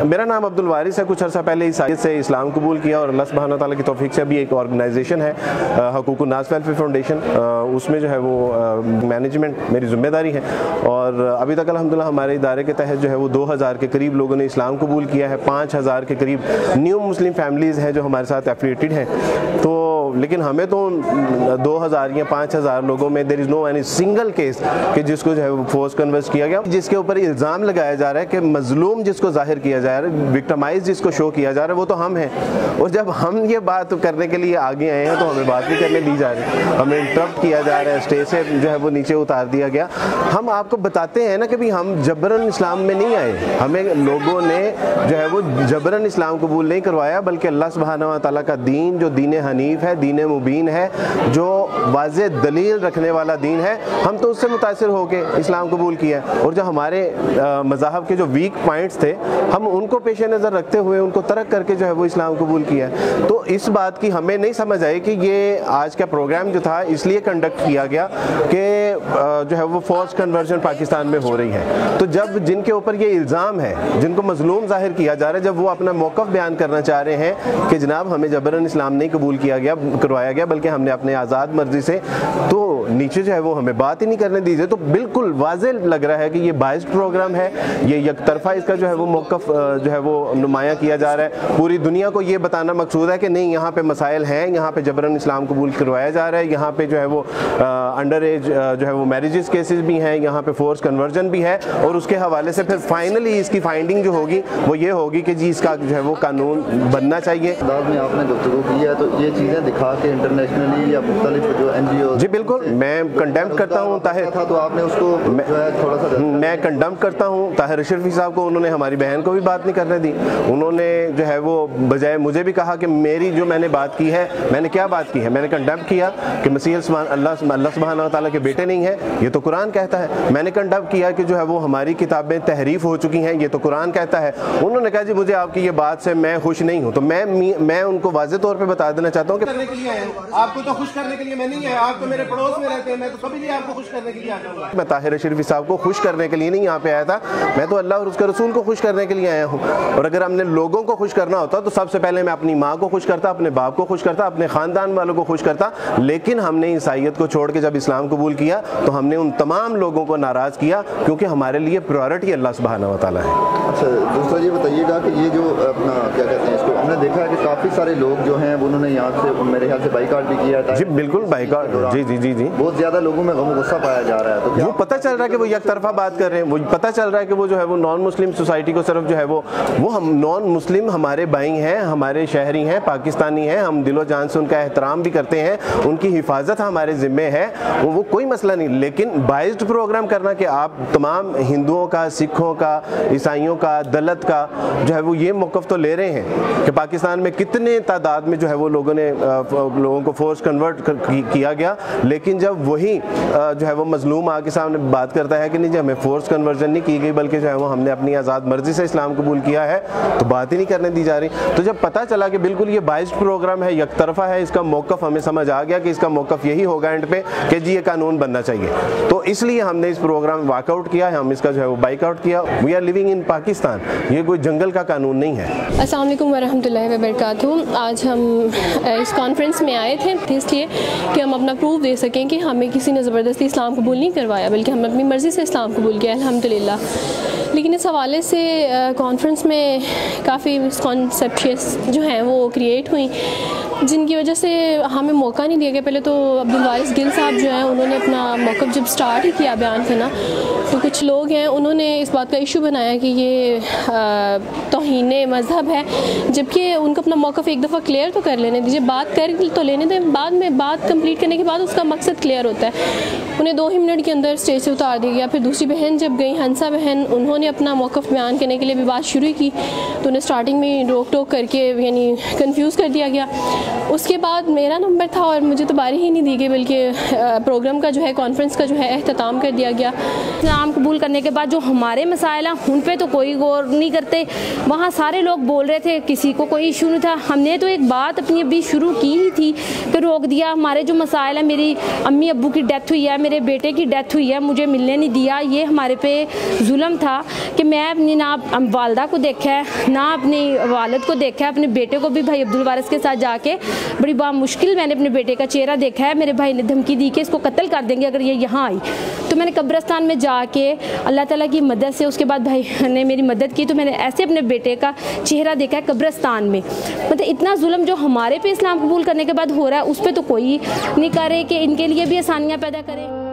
मेरा नाम अब्दुल वारिस है। कुछ अर्सा पहले ईसाईयत से इस्लाम कबूल किया और अल्लाह सुब्हानहू तआला की तौफीक से अभी एक ऑर्गेनाइजेशन है हकूकुन नास वेलफेयर फाउंडेशन, उसमें जो है वो मैनेजमेंट मेरी जिम्मेदारी है। और अभी तक अल्हम्दुलिल्लाह हमारे इदारे के तहत जो है वो 2000 के करीब लोगों ने इस्लाम कबूल किया है। 5000 के करीब न्यू मुस्लिम फैमिलीज़ हैं जो हमारे साथ एफिलिएटेड हैं। तो लेकिन हमें तो 2000 या 5000 लोगों में there is no any single case कि जिसको जो है वो फोर्स कन्वर्ट किया गया, जिसके ऊपर इल्ज़ाम लगाया जा रहा है कि मजलूम जिसको जाहिर किया जा रहा है, विक्टिमाइज जिसको शो किया जा रहा है, वो तो हम हैं। और जब हम ये बात करने के लिए आगे आए हैं तो हमें बात भी करने दी जा रही है, हमें इंटरप्ट किया जा रहा है, स्टेज से जो है वो नीचे उतार दिया गया। हम आपको बताते हैं ना कि भाई हम जबरन इस्लाम में नहीं आए, हमें लोगों ने जो है वो जबरन इस्लाम कबूल नहीं करवाया, बल्कि अल्लाह सुब्हानहू तआला का दीन जो दीन हनीफ है, दीन मुबीन है, जो वाज़े दलील रखने वाला दीन है, हम तो उससे मुतासिर होके इस्लाम कबूल किया। और जो हमारे मज़हब के जो वीक पॉइंट्स थे, हम उनको पेश नज़र रखते हुए उनको तर्क करके जो है वो इस्लाम कबूल किया। तो इस बात की हमें नहीं समझ आई कि ये आज का प्रोग्राम जो था इसलिए कंडक्ट किया गया कि जो है वो फोर्स कन्वर्जन पाकिस्तान में हो रही है। तो जब जिनके ऊपर ये इल्ज़ाम है, जिनको मजलूम जाहिर किया जा रहा है, जब वो अपना मौक़िफ़ बयान करना चाह रहे हैं कि जनाब हमें जबरन इस्लाम नहीं कबूल किया गया करवाया गया, बल्कि हमने अपने आज़ाद मर्जी से, तो नीचे जो है वो हमें बात ही नहीं करने दीजिए। तो बिल्कुल वाज़े लग रहा है कि ये बाइस्ड प्रोग्राम है, ये यकतरफा इसका जो है वो मौक़िफ़ जो है वो नुमाया किया जा रहा है। पूरी दुनिया को ये बताना मकसूद है कि नहीं, यहाँ पे मसाइल हैं, यहाँ पे जबरन इस्लाम कबूल करवाया जा रहा है, यहाँ पे जो है वो अंडर एज जो है वो मैरिजेस केसेस भी हैं, यहाँ पे फोर्स कन्वर्जन भी है। और उसके हवाले से फिर फाइनली इसकी फाइंडिंग जो होगी वो ये होगी कि जी इसका जो है वो कानून बनना चाहिए। में आपने गुफ्तगू की है तो ये चीज़ें दिखा के इंटरनेशनली या मुख्तलिफ जो NGO, जी बिल्कुल मैं कंडेम करता हूँ ताहिर था, तो आपने उसको जो है थोड़ा सा मैं कंडेम करता हूँ ताहिर अशरफी साहब को। उन्होंने हमारी बहन को भी बात नहीं करने दी। उन्होंने जो है वो बजाय मुझे भी कहा कि मेरी जो मैंने बात की है, मैंने क्या बात की है, मैंने कंडेम किया कि मसीह अल्लाह सुब्हानहू तआला के बेटे नहीं है, ये तो कुरान कहता है। मैंने कंडेम किया कि जो है वो हमारी किताबें तहरीफ हो चुकी हैं, ये तो कुरान कहता है। उन्होंने कहा जी मुझे आपकी ये बात से मैं खुश नहीं हूँ। तो मैं उनको वाज़े तौर पे बता देना चाहता हूँ कि करने के लिए आया हूँ, आपको तो खुश करने के लिए मैं नहीं आया। आप तो मेरे पड़ोस में रहते हैं, मैं तो कभी नहीं आपको खुश करने के लिए आया हूँ। मैं ताहिर अशरफी साहब को खुश करने के लिए नहीं यहाँ पे आया था, मैं तो अल्लाह और उसके रसूल को खुश करने के लिए आया हूँ। और अगर हमने लोगों को खुश करना होता तो सबसे पहले मैं अपनी माँ को खुश करता, अपने बाप को खुश करता, अपने ख़ानदान वालों को खुश करता। लेकिन हमने ईसाईयत को छोड़ के जब इस्लाम कबूल किया तो हमने उन तमाम लोगों को नाराज़ किया, क्योंकि हमारे लिए प्रायोरिटी अल्लाह सुब्हानहू तआला है। अच्छा दूसरा ये बताइएगा कि ये जो अपना क्या कहते हैं इसको, हमने देखा है कि काफ़ी सारे लोग जो हैं उन्होंने यहाँ से मेरे ख्याल से बाइकाट भी किया था। जी बिल्कुल बाइकाट, जी जी जी जी बहुत ज़्यादा लोगों में गम गुस्सा पाया जा रहा है। तो वो पता चल रहा है कि वो एक तरफा बात कर रहे हैं, वो पता चल रहा है कि वो जो है वो नॉन मुस्लिम सोसाइटी को सिर्फ जो है वो हम नॉन मुस्लिम हमारे भाई हैं, हमारे शहरी हैं, पाकिस्तानी हैं, हम दिलो जान से उनका एहतराम भी करते हैं, उनकी हिफाजत हमारे ज़िम्मे है, वो कोई मसला नहीं। लेकिन बाइस्ड प्रोग्राम करना कि आप तमाम हिंदुओं का, सिखों का, ईसाइयों का, दलित का जो है वो ये मौक़िफ़ तो ले रहे हैं कि पाकिस्तान में कितने तादाद में जो है वो लोगों को फोर्स कन्वर्ट किया गया। लेकिन जब वही जो है वो मजलूम आके सामने बात करता है कि नहीं जी हमें फोर्स कन्वर्जन नहीं की गई, बल्कि जो है वो हमने अपनी आज़ाद मर्जी से इस्लाम कबूल किया है, तो बात ही नहीं करने दी जा रही। तो जब पता चला कि बिल्कुल ये बाइस्ड प्रोग्राम है, एक तरफा है, इसका मौक़िफ़ हमें समझ आ गया कि इसका मौक़िफ़ यही होगा एंड पे कि जी ये कानून बनना चाहिए, तो इसलिए हमने इस प्रोग्राम में वॉकआउट किया है, हम इसका जो है वो बाइकआउट किया। We are living in Pakistan, ये कोई जंगल का कानून नहीं है। अस्सलाम वालेकुम वरहमतुल्लाहि वबरकातुहू। आज हम इस कॉन्फ्रेंस में आए थे इसलिए कि हम अपना प्रूफ दे सकें कि हमें किसी ने ज़बरदस्ती इस्लाम कबूल नहीं करवाया, बल्कि हमने अपनी मर्ज़ी से इस्लाम कबूल किया अल्हम्दुलिल्लाह। लेकिन इस हवाले से कॉन्फ्रेंस में काफ़ी मिसकॉन्सेप्शंस जो हैं वो क्रिएट हुई, जिनकी वजह से हमें मौका नहीं दिया गया। पहले तो अब्दुल वारिस गिल साहब जो हैं उन्होंने अपना मौक़िफ़ जब स्टार्ट ही किया बयान करना, तो कुछ लोग हैं उन्होंने इस बात का इशू बनाया कि ये तौहीन मज़हब है, जबकि उनको अपना मौक़िफ़ एक दफ़ा क्लियर तो कर लेने दीजिए, बात कर तो लेने दें, बाद में बात कंप्लीट करने के बाद उसका मकसद क्लियर होता है। उन्हें 2 ही मिनट के अंदर स्टेज से उतार दिया गया। फिर दूसरी बहन जब गई, हंसा बहन, उन्होंने अपना मौक़िफ़ बयान करने के लिए भी बात शुरू की, तो उन्हें स्टार्टिंग में रोक टोक करके यानी कंफ्यूज कर दिया गया। उसके बाद मेरा नंबर था और मुझे तो बारी ही नहीं दी गई, बल्कि प्रोग्राम का जो है, कॉन्फ्रेंस का जो है एहतमाम कर दिया गया। इस्लाम कबूल करने के बाद जो हमारे मसाइल हैं उन पे तो कोई गौर नहीं करते। वहाँ सारे लोग बोल रहे थे, किसी को कोई इशू नहीं था। हमने तो एक बात अपनी अभी शुरू की ही थी, फिर रोक दिया। हमारे जो मसाइल हैं, मेरी अम्मी अब्बू की डेथ हुई है, मेरे बेटे की डेथ हुई है, मुझे मिलने नहीं दिया, ये हमारे पे जुल्म था। कि मैं अपनी ना वालदा को देखा है, ना अपनी वालिद को देखा है, अपने बेटे को भी भाई अब्दुल वारिस के साथ जाके बड़ी बामुश्किल मैंने अपने बेटे का चेहरा देखा है। मेरे भाई ने धमकी दी कि इसको कत्ल कर देंगे अगर ये यहाँ आई। तो मैंने कब्रिस्तान में जाके अल्लाह ताला की मदद से उसके बाद भाई ने मेरी मदद की, तो मैंने ऐसे अपने बेटे का चेहरा देखा है कब्रिस्तान में। मतलब इतना जुल्म जो हमारे पे इस्लाम कबूल करने के बाद हो रहा है, उस पर तो कोई नहीं करे कि इनके लिए भी आसानियाँ पैदा करे।